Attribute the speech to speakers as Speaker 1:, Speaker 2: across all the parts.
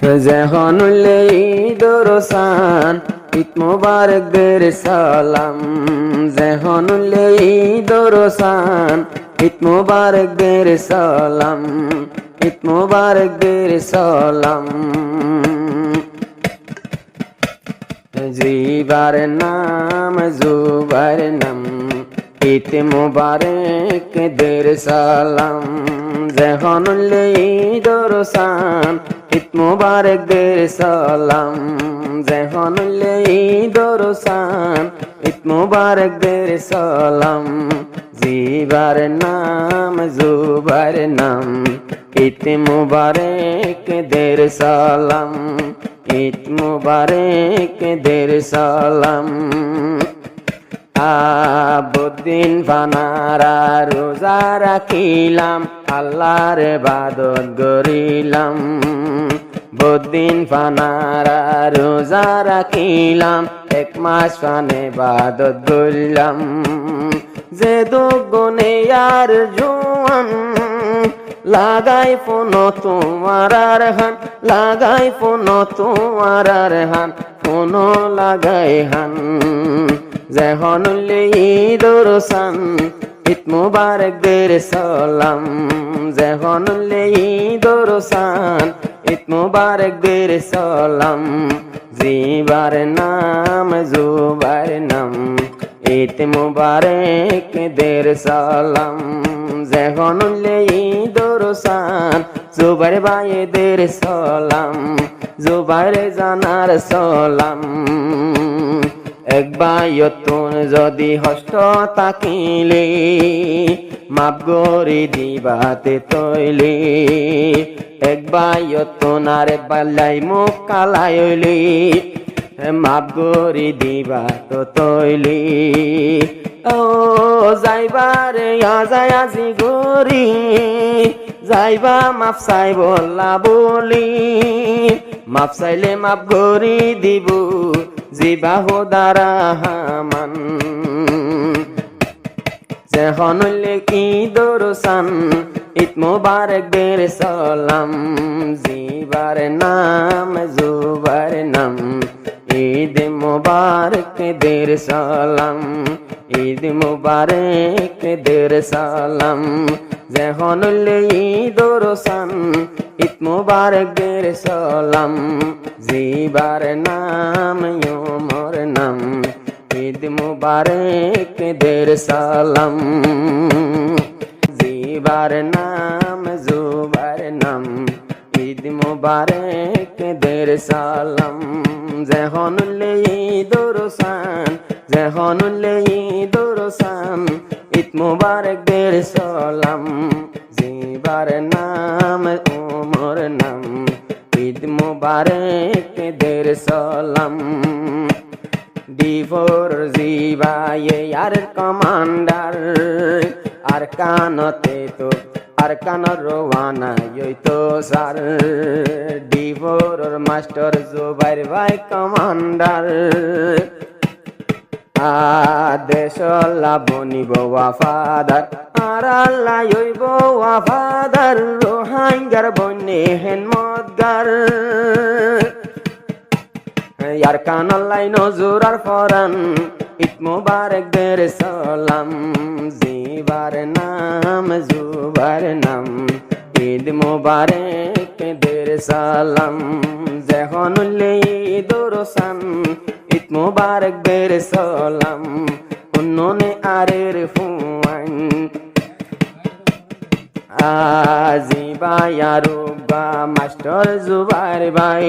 Speaker 1: যখন দরসান ঈদ মুবারক দের সালাম, যখন দরসান ঈদ মুবারক দের সালাম, ঈদ মুবারক দের সালাম। জিবার নাম জুবার নাম ঈদ মুবারক দের সালাম, যখন দরসান ঈদ মুবারক দের সালাম, যখন দরসান ঈদ মুবারক দের সালাম। জিবার নাম জুবার নাম ঈদ মুবারক দের সালাম, ঈদ মুবারক দের সালাম। আবুদ্দিন ফানারা রোজা রাখিলাম, আল্লাহর ইবাদত করিলাম। বুদ্দিন ফানারা রোজা রাখিলাম, এক মাস ফানে ইবাদত করলাম। যে দুগুনে আর জোয়ান লাগাই ফোন তোমার আর হান, লাগাই ফোন তোমার আর হান, ফোন লাগাই হান। যখন দরসান ঈদ মুবারক দের সালাম, যখন দরসান ঈদ মুবারক দের সালাম। জিবার নাম জুবার নাম ঈদ মুবারক দের সালাম, যখন দরসান জুবার ভাই দের সালাম, জুবার জানার সালাম। এক বায়তুন যদি হস্ত তাকিলে, মাপ গরি দিবাতে তৈলে। এক বায়তুন আর বালাই মুখ কালাই হইলে, মাপ গরি দিবা তো তৈলে। ও যাইবারে আজাই আজি গরি, যাইবা মাপ চাই বলা বলি। মাপ চাইলে মাপ গরি দিব, জিবা হোদারা হামান। যখন দরসান ঈদ মুবারক দের সালাম, জিবার নাম জুবার নাম ঈদ মুবারক দের সালাম, ঈদ মুবারক দের সালাম। যখন দরসান ঈদ মুবারক দের সালাম, জিবার নাম ওমর নাম ঈদ মুবারক দের সালাম। জিবার নাম জুবার নাম ঈদ মুবারক দের সালাম। যখন দরসান, যখন দরসান ঈদ মুবারক দের সালাম। জিবার নাম ওমর নাম ঈদ মুবারক দের সালাম। ডিভোর জিবায়ে আর কমান্ডার, আর কানতে তো আর কান রোয়ানা তো সার। ডিভোর মাস্টার জুবাইর ভাই কমান্ডার, আদেশ বনিব ওয়াফাদার, আর আল্লাহ হইব ওয়াফাদার। রোহাঙ্গার বনে হেন মদগার, আর কান আল্লাহ নজর আর ফরান ঈদ মুবারক দের সালাম। জিবার নাম জুবার নাম ঈদ মুবারক দের সালাম। যখন দরসান ঈদ মুবারক দের সালাম। উন্ননে আরের ফুয়ান জিবায়ারুবা মাস্টার জুবার ভাই,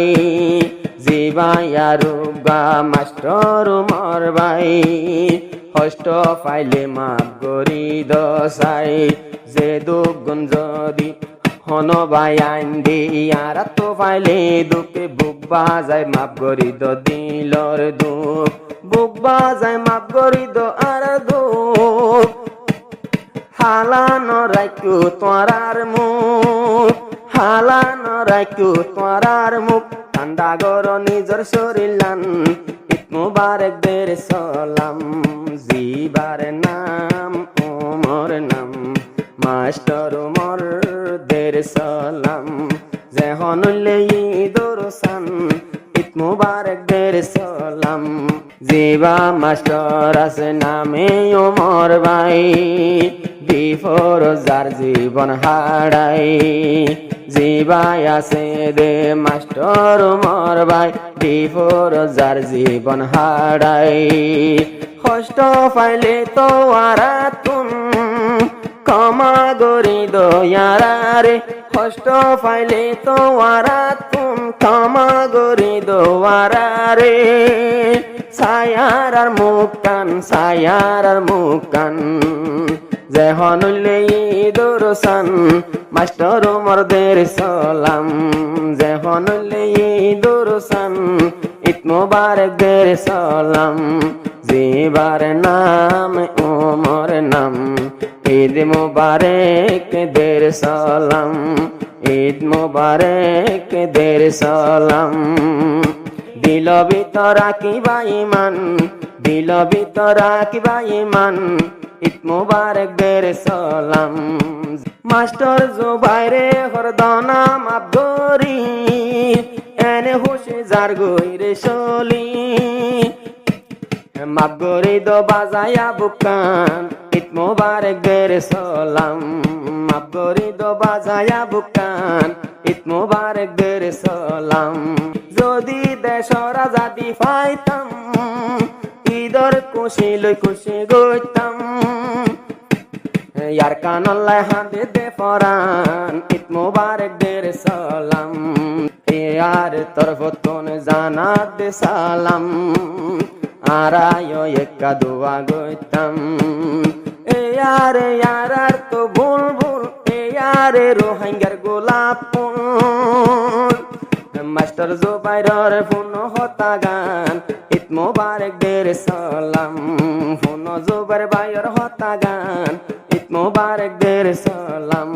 Speaker 1: জিবায়ারুবা মাস্টার উমর ভাই। হস্ত ফাইলে মাপ গরি দশাই, যে দুগুণ যদি হন ভাই আইন দিয়ার তো ফাইলে দুঃখে বুক বাজায় মাপ গরি দ দিলর দুঃখ, বুক বাজায় মাপ গরি দ আর দুঃখ। হালানো রাখু তোরার মুখ, হালানো রাখু তোরার মুখ। ঠান্ডা গর নিজর শরীলান ঈদ মুবারক দের সালাম। জিবার নাম ওমর নাম মাস্টার উমর দের সালাম। যখন দর দোসান ঈদ মুবারক দের সালাম জিবা মাস্টার আছে নামে ওমর ভাই বিফোর যার জীবন হারাই জিবাই আছে দে মাস্টার ওমর ভাই বিফোর যার জীবন হারাই কষ্ট পাইলে তো আরা তুন ক্ষমা গরি দয়ারে কষ্ট পাইলে তো আরা তুন ক্ষমা গরি দোয়ারে সায়ার আর মুখ কান যেহন দরসান মাস্টার ওমরদের সালাম যেহন দরসান ঈদ মুবারক দের সালাম জিবার নাম ওমর নাম ঈদ মুবারক দের সালাম ঈদ মুবারক দের সালাম দিল ভিতরা কিবা ইমান দিল ভিতরা কিবা ইমান ঈদ মুবারক দের সালাম মাস্টার জুবাইরে হরদনা মাপ গরি এনে হুশে জার গইরে চলি মাপ গরি দো বাজায়া বুকান ঈদ মুবারক দের সালাম মাপ গরি দো বাজায়া বুকান ঈদ মুবারক দের সালাম যদি দেশর আজাদি পাইতাম ঈদর খুশি লই খুশি গইতাম यार कानल्लाह हादे दे फरान ঈদ মুবারক দের সালাম यार तरफ तोन जाना दे सालाम आरायो एका दुआ गइताम यार तो बुलबुल यार रोहिंग्यार गोलाप ফুল মাস্টার জুবাইরের ফোন হতা গান ঈদ মুবারক দের সালাম ফোন জুবাইর ভাইয়ের হতা গান ঈদ মুবারক দের সালাম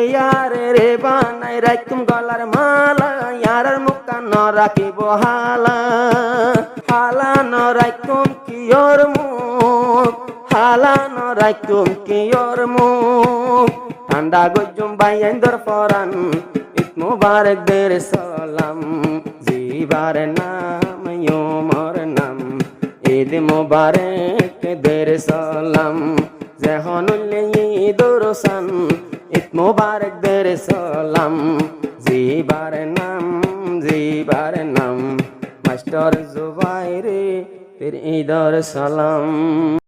Speaker 1: ইয়ারে রে বানাই রাখতুম গলার মালা ইয়ারের মুখান রাখিব হালা হালা ন রাখতুম কিয়র মুখ হালা ন রাখতুম কিয়র মুখ ঠান্ডা গজুম বাইন্দর ফরান ঈদ মুবারক দের সালাম জিবার নাম ওমর নাম ঈদ মুবারক দের সালাম যেহনুল দরসান ঈদ মুবারক দের সালাম জিবার নাম মাস্টার জুবাইরে তের ঈদর সালাম।